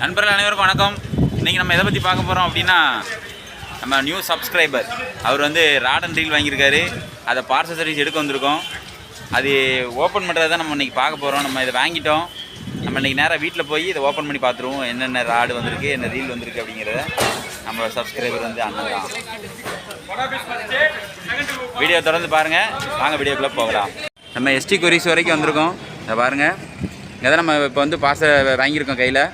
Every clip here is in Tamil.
நண்பர்கள் அனைவருக்கும் வணக்கம். இன்றைக்கி நம்ம எதை பற்றி பார்க்க போகிறோம் அப்படின்னா, நம்ம நியூ சப்ஸ்கிரைபர் அவர் வந்து ராட் அண்ட் ரீல் வாங்கியிருக்காரு. அதை பார்சல் சர்வீஸ் எடுக்க வந்திருக்கோம். அது ஓப்பன் பண்ணுறது தான் நம்ம இன்றைக்கி பார்க்க போகிறோம். நம்ம இதை வாங்கிட்டோம். நம்ம இன்றைக்கி நேராக வீட்டில் போய் இதை ஓப்பன் பண்ணி பார்த்துருவோம். என்னென்ன ராடு வந்திருக்கு, என்ன ரீல் வந்திருக்கு அப்படிங்கிறத. நம்ம சப்ஸ்கிரைபர் வந்து அண்ணன் தான். வீடியோ தொடர்ந்து பாருங்கள். வாங்க வீடியோக்குள்ளே போகலாம். நம்ம எஸ்டி கொரிஸ் வரைக்கும் வந்திருக்கோம். இதை பாருங்கள். இங்கே தான் நம்ம இப்போ வந்து பார்சல் வாங்கியிருக்கோம். கையில்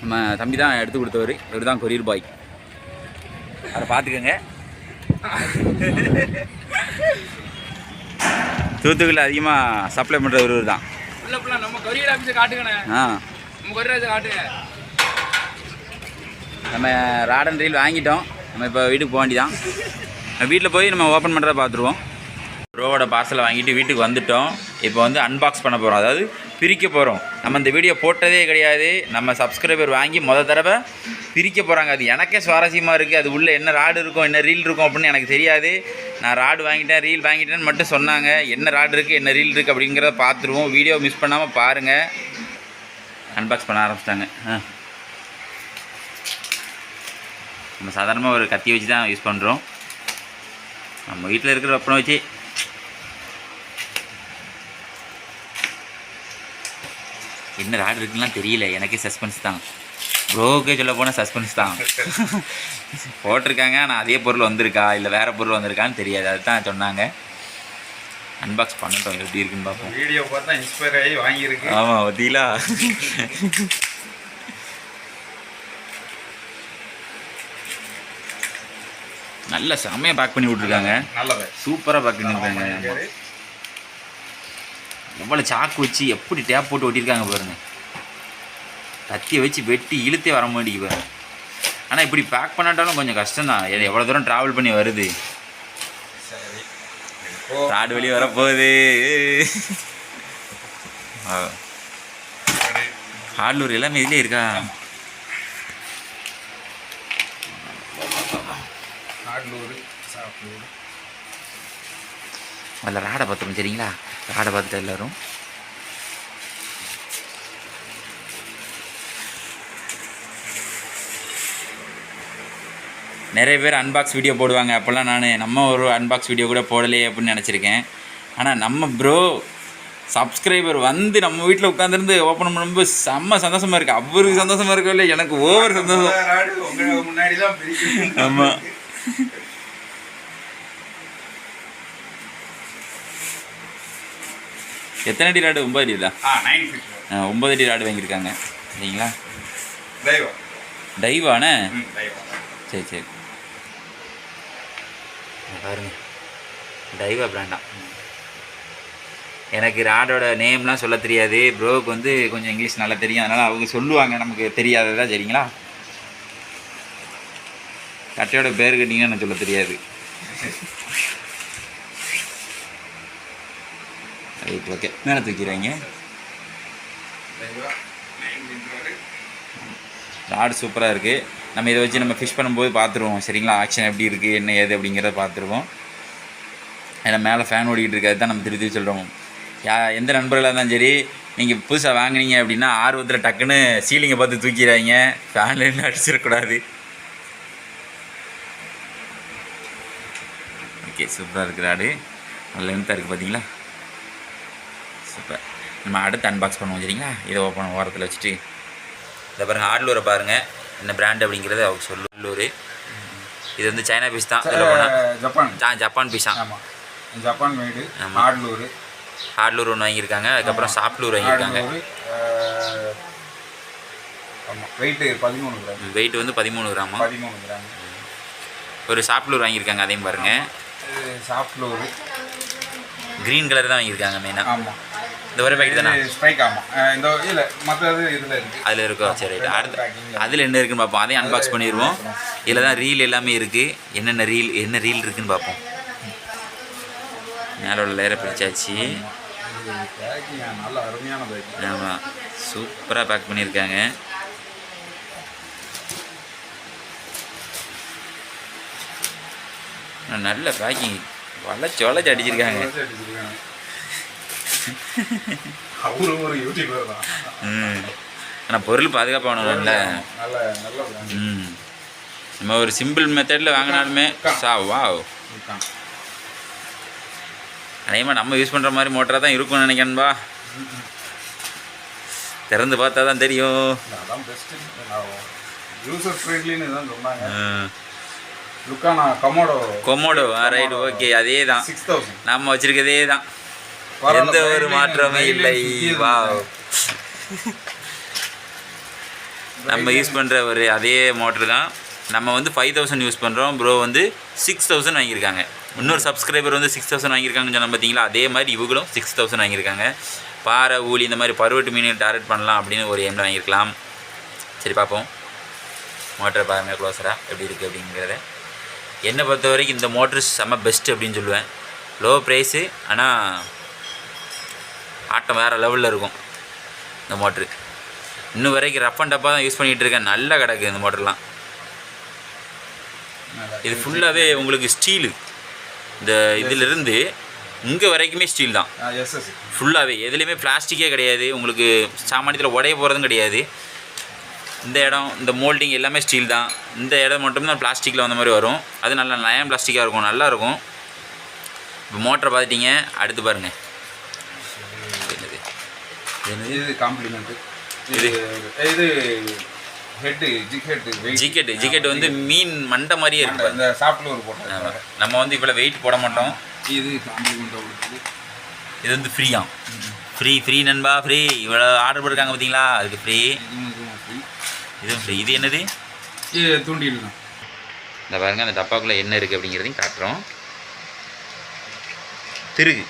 நம்ம தம்பி தான் எடுத்து கொடுத்தவர். இவர் தான் கொரியர் பாய். அதை பார்த்துக்கோங்க. தூத்துக்குடியில் அதிகமாக சப்ளை பண்ணுறவர் இவர் தான். நம்ம ராட் அண்ட் ரீல் வாங்கிட்டோம். நம்ம இப்போ வீட்டுக்கு போக வேண்டியதான். வீட்டில் போய் நம்ம ஓப்பன் பண்ணுறத பார்த்துருவோம். ப்ரோவோட பார்சலை வாங்கிட்டு வீட்டுக்கு வந்துவிட்டோம். இப்போ வந்து அன்பாக்ஸ் பண்ண போகிறோம், அதாவது பிரிக்க போகிறோம். நம்ம இந்த வீடியோ போட்டதே கிடையாது. நம்ம சப்ஸ்கிரைபர் வாங்கி தடவை பிரிக்க போகிறாங்க. அது எனக்கே சுவாரஸ்யமாக இருக்குது. அது உள்ளே என்ன ராடு இருக்கும், என்ன ரீல் இருக்கும் அப்படின்னு எனக்கு தெரியாது. நான் ராடு வாங்கிட்டேன், ரீல் வாங்கிட்டேன்னு மட்டும் சொன்னாங்க. என்ன ராடு இருக்குது, என்ன ரீல் இருக்குது அப்படிங்கிறத பார்த்துருவோம். வீடியோ மிஸ் பண்ணாமல் பாருங்கள். அன்பாக்ஸ் பண்ண ஆரம்பிச்சிட்டாங்க. நம்ம சாதாரணமாக ஒரு கத்தி வச்சு தான் யூஸ் பண்ணுறோம். நம்ம வீட்டில் இருக்கிற வெப்பனை வச்சு. என்ன ராடு இருக்குலாம் தெரியல. எனக்கே சஸ்பென்ஸ் தான். ப்ரோக்கே சொல்ல போனால் சஸ்பென்ஸ் தான். போட்டிருக்காங்க, ஆனால் அதே பொருள் வந்திருக்கா இல்லை வேறு பொருள் வந்திருக்கான்னு தெரியாது. அதுதான் சொன்னாங்க. அன்பாக்ஸ் பண்ணிட்டோம். எப்படி இருக்குன்னு பார்ப்போம். வீடியோ பார்த்தா இன்ஸ்பயர் ஆகி வாங்கியிருக்கு. ஆமாம் பார்த்தீங்களா. நல்ல செம்மையாக பேக் பண்ணி விட்ருக்காங்க. நல்லது, சூப்பராக பேக் பண்ணியிருக்காங்க. எவ்வளோ சாக்கு வச்சு எப்படி டேப் போட்டு ஒட்டியிருக்காங்க பாருங்க. கத்தியை வச்சு வெட்டி இழுத்தே வர மாட்டேங்குது பாருங்க. ஆனால் இப்படி பேக் பண்ணாட்டாலும் கொஞ்சம் கஷ்டம்தான். எவ்வளோ தூரம் ட்ராவல் பண்ணி வருது. ராடு வெளியே வரப்போகுது. ஹார்ட்லூர் எல்லாமே இதுலேயே இருக்கா. அதில் ராடை பார்த்துருவோம். சரிங்களா, ராடை பார்த்துட்டு எல்லோரும் நிறைய பேர் அன்பாக்ஸ் வீடியோ போடுவாங்க. அப்போல்லாம் நம்ம ஒரு அன்பாக்ஸ் வீடியோ கூட போடலையே அப்படின்னு நினச்சிருக்கேன். ஆனால் நம்ம ப்ரோ சப்ஸ்கிரைபர் வந்து நம்ம வீட்டில் உட்காந்துருந்து ஓப்பன் பண்ணும்போது செம்ம சந்தோஷமாக இருக்குது. அவருக்கு சந்தோஷமாக இருக்கோ இல்லை, எனக்கு ஓவர் சந்தோஷம். ஆமாம், எத்தனை அடி ராடு? 9 அடி தான். 9 அடி ராடு வாங்கியிருக்காங்க. சரிங்களா, டைவானே. சரி சரி, பாருங்க, டைவா பிராண்டா. எனக்கு ராடோட நேம்லாம் சொல்ல தெரியாது. ப்ரோவுக்கு வந்து கொஞ்சம் இங்கிலீஷ் நல்லா தெரியும். அதனால் அவங்க சொல்லுவாங்க, நமக்கு தெரியாததா. சரிங்களா, கட்டையோட பேர் கேட்டிங்கன்னா எனக்கு சொல்ல தெரியாது. Right, okay. மேலே தூக்கிறாங்க. ராடு சூப்பராக இருக்குது. நம்ம இதை வச்சு நம்ம ஃபிஷ் பண்ணும்போது பார்த்துருவோம். சரிங்களா, ஆக்ஷன் எப்படி இருக்குது, என்ன ஏது அப்படிங்கிறத பார்த்துருவோம். ஏன்னா மேலே ஃபேன் ஓடிக்கிட்டு இருக்காது தான் நம்ம திருத்தி சொல்கிறோம். எந்த நண்பர்களாக இருந்தாலும் சரி, நீங்கள் புதுசாக வாங்கினீங்க அப்படின்னா ஆர்வத்தில் டக்குன்னு சீலிங்கை பார்த்து தூக்கிறாங்க. ஃபேனில் அடிச்சிடக்கூடாது. ஓகே, சூப்பராக இருக்குது ராடு. நல்ல லென்த்தாக இருக்குது பார்த்தீங்களா. சூப்பர். நம்ம அடுத்து அன்பாக்ஸ் பண்ணுவோம். சரிங்களா, இதை ஓப்பன் ஓரத்தில் வச்சுட்டு இதை பாருங்கள். ஹார்ட்லூரை பாருங்கள், என்ன பிராண்ட் அப்படிங்கிறத அவங்க சொல்லூர். இது வந்து சைனா பீஸ் தான். ஜப்பான் பீஸ் தான். ஜப்பான் மேடு. ஹார்ட்லூர் ஒன்று வாங்கியிருக்காங்க. அதுக்கப்புறம் சாஃப்ட்லூர் வாங்கியிருக்காங்க. வெயிட் வந்து 13 கிராம். ஒரு சாஃப்ட்லூர் வாங்கியிருக்காங்க. அதையும் பாருங்கள். சாஃப்ட்லூர் க்ரீன் கலர் தான் வாங்கியிருக்காங்க மெயினாக. ஆமாம், இந்த ஒரே பேக்கெட் தானே. ஸ்ட்ரைக். ஆமாம், இந்த இல்லை மற்றது இதில் இருக்குது. அதில் இருக்கும். சரி, அடுத்து அதில் என்ன இருக்குன்னு பார்ப்போம். அதையும் அன்பாக்ஸ் பண்ணிடுவோம். இதில் தான் ரீல் எல்லாமே இருக்குது. என்ன ரீல் இருக்குதுன்னு பார்ப்போம். மேலே உள்ள லேயரை பிரிச்சாச்சு. நல்ல அருமையான பேக். ஆமாம், சூப்பராக பேக் பண்ணியிருக்காங்க. நல்ல பேக்கிங். வளைச்சு அடிச்சிருக்காங்க. அவரும் ஒரு யூடியூபர் தான். ஆனால் பொருள் பாதுகாப்பாகணும்ல. நல்ல நல்ல brand. ம் நம்ம ஒரு சிம்பிள் மெத்தடில் வாங்கினாலுமே வாவ். இருக்கான். அதேமாதிரி நம்ம யூஸ் பண்ணுற மாதிரி மோட்டராக தான் இருக்கும்னு நினைக்கிறேன்பா. திறந்து பார்த்தா தான் தெரியும். அதான் பெஸ்ட்டு. யூசர் ஃப்ரெண்ட்லின்னு தான் சொன்னாங்க. லுக்கானா கொமோடோ ரைட் ஓகே அதே தான் 6000. நம்ம வச்சுருக்கதே தான், எந்த ஒரு மாற்றமே இல்லை. வாவ். நம்ம யூஸ் பண்ணுற ஒரு அதே மோட்ரு தான். நம்ம வந்து 5000 யூஸ் பண்ணுறோம், ப்ரோ வந்து 6000 வாங்கியிருக்காங்க. இன்னொரு சப்ஸ்கிரைபர் வந்து 6000 வாங்கியிருக்காங்கன்னு சொன்னால் பார்த்தீங்களா, அதே மாதிரி இவங்களும் 6000 வாங்கியிருக்காங்க. பாறை ஊழி இந்த மாதிரி பருவட்டு மீன் டார்கெட் பண்ணலாம் அப்படின்னு ஒரு எம்மில் வாங்கியிருக்கலாம். சரி பார்ப்போம் மோட்டரை பாருங்கள் க்ளோஸராக எப்படி இருக்குது அப்படிங்கிறத. என்னை பொறுத்த வரைக்கும் இந்த மோட்ரு செம்ம பெஸ்ட்டு அப்படின்னு சொல்லுவேன். லோ ப்ரைஸு, ஆனால் ஆட்டம் வேறு லெவலில் இருக்கும் இந்த மோட்ரு. இன்னும் வரைக்கும் ரஃப் அண்ட் டப்பாக தான் யூஸ் பண்ணிகிட்டு இருக்கேன். நல்லா கிடக்கு இந்த மோட்டர்லாம். இது ஃபுல்லாகவே உங்களுக்கு ஸ்டீலு, இந்த இதிலிருந்து இங்கே வரைக்குமே ஸ்டீல் தான் ஃபுல்லாகவே. எதுலேயுமே பிளாஸ்டிக்கே கிடையாது. உங்களுக்கு சாமானியத்தில் உடைய போகிறதும் கிடையாது. இந்த இடம் இந்த மோல்டிங் எல்லாமே ஸ்டீல் தான். இந்த இடம் மட்டும்தான் பிளாஸ்டிக்கில் வந்த மாதிரி வரும். அது நல்லா நயம் பிளாஸ்டிக்காக இருக்கும், நல்லாயிருக்கும். இப்போ மோட்டரை பார்த்துட்டிங்க, அடுத்து பாருங்கள். என்னது இது காம்ப்ளிமெண்ட்டு. இது ஜிக்கெட் வந்து மீன் மண்டை மாதிரியே இருக்கு. இந்த சாப்பிட்ல ஒரு போட்டோம். நம்ம வந்து இவ்வளோ வெயிட் போட மாட்டோம். இது காம்ப்ளிமெண்ட்டாக கொடுக்குது. இது வந்து ஃப்ரீயா? ஃப்ரீ நண்பா, ஃப்ரீ. இவ்வளோ ஆர்டர் போட்டிருக்காங்க பார்த்தீங்களா, அதுக்கு ஃப்ரீ. இதுவும் ஃப்ரீ. இது என்னது? இது தூண்டில் தான். இந்த பாருங்கள், அந்த டப்பாக்குள்ளே என்ன இருக்குது அப்படிங்கிறதையும் காட்டுறோம். திருகு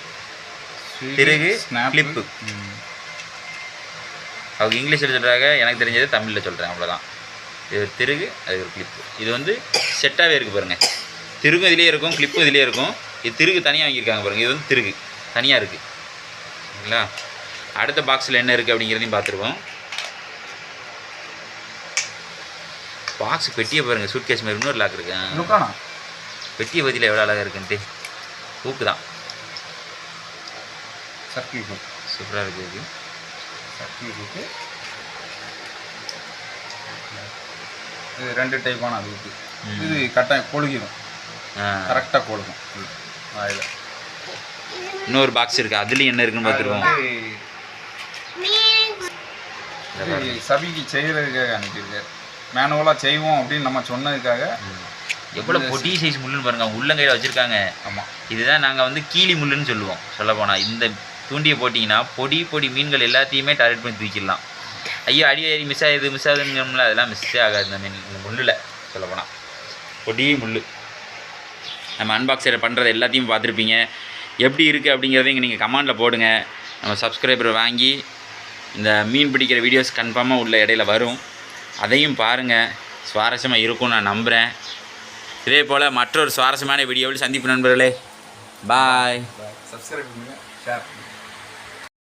கிளிப்பு. அவங்க இங்கிலீஷில் சொல்கிறாங்க, எனக்கு தெரிஞ்சது தமிழில் சொல்கிறேன், அவ்வளோதான். இது ஒரு திருகு, அது ஒரு கிளிப்பு. இது வந்து செட்டாகவே இருக்குது பாருங்கள். திருகும் இதிலே இருக்கும், கிளிப்பும் இதிலே இருக்கும். இது திருகு தனியாக வாங்கியிருக்காங்க பாருங்கள். இது வந்து திருகு தனியாக இருக்குது சரிங்களா. அடுத்த பாக்ஸில் என்ன இருக்குது அப்படிங்கிறதையும் பார்த்துருவோம். பாக்ஸ் பெட்டியை பாருங்கள், சூட் கேஸ் மாதிரி இன்னொரு லாக் இருக்கு. பெட்டியை பற்றியில் எவ்வளோ அழகாக இருக்குன்ட்டு. ஊக்கு தான் சர்க்கிள் ஹூக் சூப்பராக இருக்குது. சர்க்கிள் ஹூக்கு இது 2 டைப்பான அது ஹூக்கு. இது கட்டாயம் கொழுகிடும், கரெக்டாக கொழுகும். அதில் இன்னொரு பாக்ஸ் இருக்குது, அதுலேயும் என்ன இருக்குன்னு பார்த்துருவோம். சபிக்கு செய்கிறதுக்காக அனுப்பியிருக்காரு. மேனுவலாக செய்வோம் அப்படின்னு நம்ம சொன்னதுக்காக. எவ்வளோ பொட்டி சைஸ் முள்ளுன்னு பாருங்கள், அவங்க உள்ளங்கையில் வச்சுருக்காங்க. ஆமாம், இதுதான் நாங்கள் வந்து கீழி முள்ளுன்னு சொல்லுவோம் சொல்ல போனால். இந்த தூண்டியை போட்டிங்கன்னா பொடி மீன்கள் எல்லாத்தையுமே டார்கெட் பண்ணி தூக்கிடலாம். ஐயோ அடி மிஸ் ஆகுதுங்கம்ல, அதெல்லாம் மிஸ்ஸே ஆகாது இந்த மீன். இந்த முள்ளில் சொல்ல போனால் பொடி முள். நம்ம அன்பாக்ஸர் பண்ணுறது எல்லாத்தையும் பார்த்துருப்பீங்க. எப்படி இருக்குது அப்படிங்கிறத இங்கே நீங்கள் கமெண்டில் போடுங்க. நம்ம சப்ஸ்கிரைபர் வாங்கி இந்த மீன் பிடிக்கிற வீடியோஸ் கன்ஃபார்மாக உள்ள இடையில வரும், அதையும் பாருங்கள். சுவாரஸ்யமாக இருக்கும்னு நான் நம்புகிறேன். இதே போல் மற்றொரு சுவாரஸ்யமான வீடியோவில் சந்திப்பு நண்பர்களே. பாய். சப்ஸ்கிரைப் பண்ணுங்கள், ஷேர் பண்ணுங்கள்.